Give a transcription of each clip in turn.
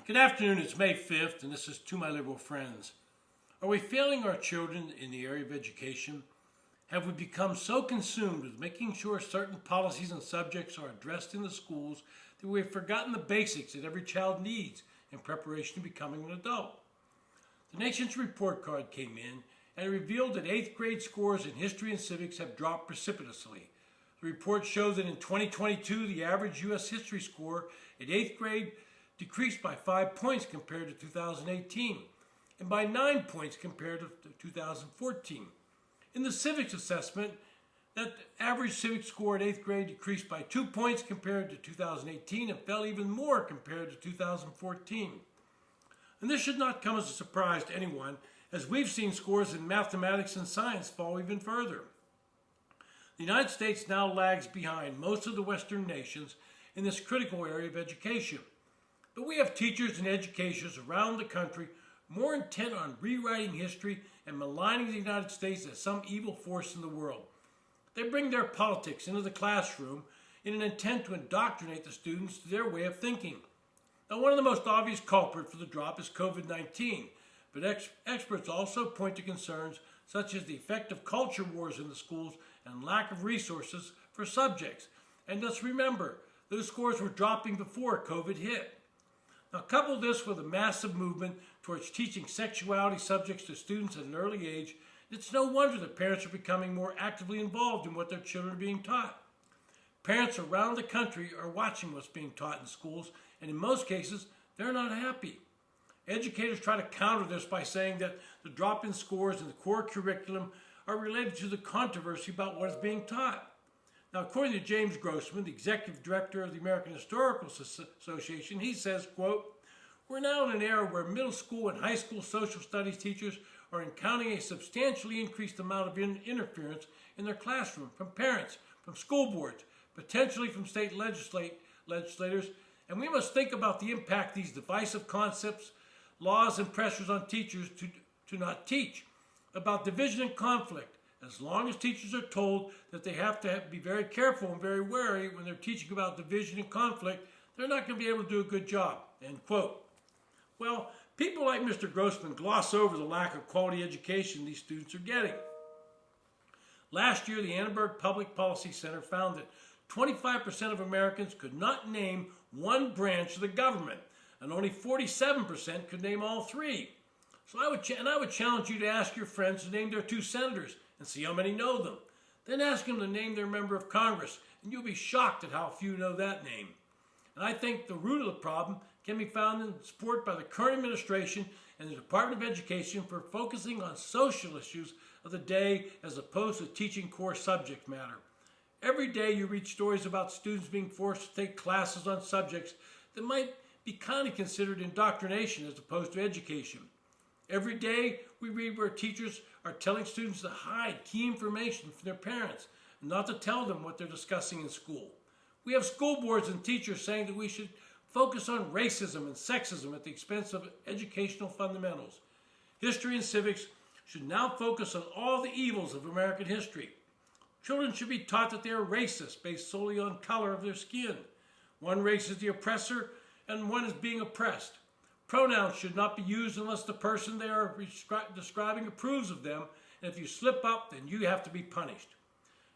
Good afternoon, it's May 5th, and this is To My Liberal Friends. Are we failing our children in the area of education? Have we become so consumed with making sure certain policies and subjects are addressed in the schools that we have forgotten the basics that every child needs in preparation to becoming an adult? The nation's report card came in, and it revealed that 8th grade scores in history and civics have dropped precipitously. The report shows that in 2022, the average U.S. history score in 8th grade decreased by 5 points compared to 2018, and by 9 points compared to 2014. In the civics assessment, that average civics score in 8th grade decreased by 2 points compared to 2018 and fell even more compared to 2014. And this should not come as a surprise to anyone, as we've seen scores in mathematics and science fall even further. The United States now lags behind most of the Western nations in this critical area of education. But we have teachers and educators around the country more intent on rewriting history and maligning the United States as some evil force in the world. They bring their politics into the classroom in an intent to indoctrinate the students to their way of thinking. Now, one of the most obvious culprits for the drop is COVID-19, but experts also point to concerns such as the effect of culture wars in the schools and lack of resources for subjects. And let's remember, those scores were dropping before COVID hit. Now, couple this with a massive movement towards teaching sexuality subjects to students at an early age, it's no wonder that parents are becoming more actively involved in what their children are being taught. Parents around the country are watching what's being taught in schools, and in most cases, they're not happy. Educators try to counter this by saying that the drop in scores in the core curriculum are related to the controversy about what is being taught. Now, according to James Grossman, the executive director of the American Historical Association, he says, quote, "We're now in an era where middle school and high school social studies teachers are encountering a substantially increased amount of interference in their classroom from parents, from school boards, potentially from state legislators, and we must think about the impact these divisive concepts, laws, and pressures on teachers to not teach, about division and conflict. As long as teachers are told that they have to be very careful and very wary when they're teaching about division and conflict, they're not going to be able to do a good job," end quote. Well, people like Mr. Grossman gloss over the lack of quality education these students are getting. Last year, the Annenberg Public Policy Center found that 25% of Americans could not name one branch of the government, and only 47% could name all three. So I would challenge you to ask your friends to name their two senators and see how many know them. Then ask them to name their member of Congress, and you'll be shocked at how few know that name. And I think the root of the problem can be found in support by the current administration and the Department of Education for focusing on social issues of the day as opposed to teaching core subject matter. Every day you read stories about students being forced to take classes on subjects that might be kind of considered indoctrination as opposed to education. Every day we read where teachers are telling students to hide key information from their parents and not to tell them what they're discussing in school. We have school boards and teachers saying that we should focus on racism and sexism at the expense of educational fundamentals. History and civics should now focus on all the evils of American history. Children should be taught that they are racist based solely on color of their skin. One race is the oppressor and one is being oppressed. Pronouns should not be used unless the person they are describing approves of them, and if you slip up, then you have to be punished.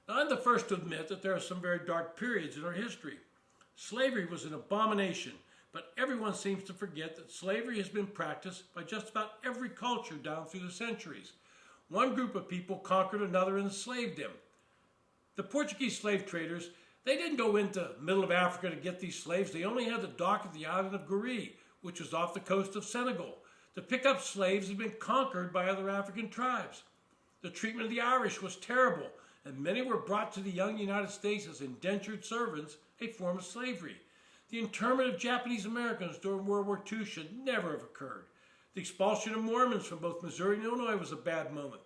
Now, I'm the first to admit that there are some very dark periods in our history. Slavery was an abomination, but everyone seems to forget that slavery has been practiced by just about every culture down through the centuries. One group of people conquered another and enslaved them. The Portuguese slave traders, they didn't go into the middle of Africa to get these slaves. They only had the dock at the island of Goree, which was off the coast of Senegal. To pick up slaves had been conquered by other African tribes. The treatment of the Irish was terrible, and many were brought to the young United States as indentured servants, a form of slavery. The internment of Japanese Americans during World War II should never have occurred. The expulsion of Mormons from both Missouri and Illinois was a bad moment.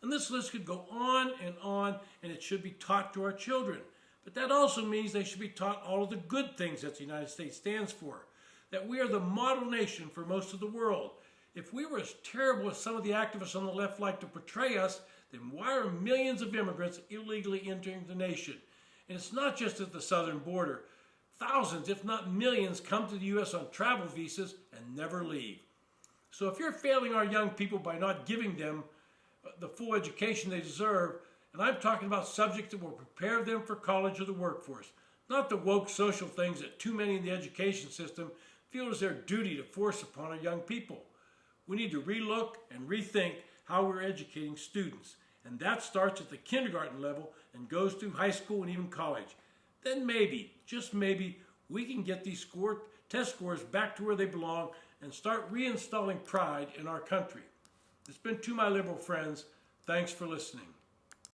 And this list could go on, and it should be taught to our children. But that also means they should be taught all of the good things that the United States stands for, that we are the model nation for most of the world. If we were as terrible as some of the activists on the left like to portray us, then why are millions of immigrants illegally entering the nation? And it's not just at the southern border. Thousands, if not millions, come to the U.S. on travel visas, and and never leave. So if you're failing our young people by not giving them the full education they deserve, and I'm talking about subjects that will prepare them for college or the workforce, not the woke social things that too many in the education system feel is their duty to force upon our young people. We need to relook and rethink how we're educating students. And that starts at the kindergarten level and goes through high school and even college. Then maybe, just maybe, we can get these test scores back to where they belong and start reinstalling pride in our country. It's been To My Liberal Friends. Thanks for listening.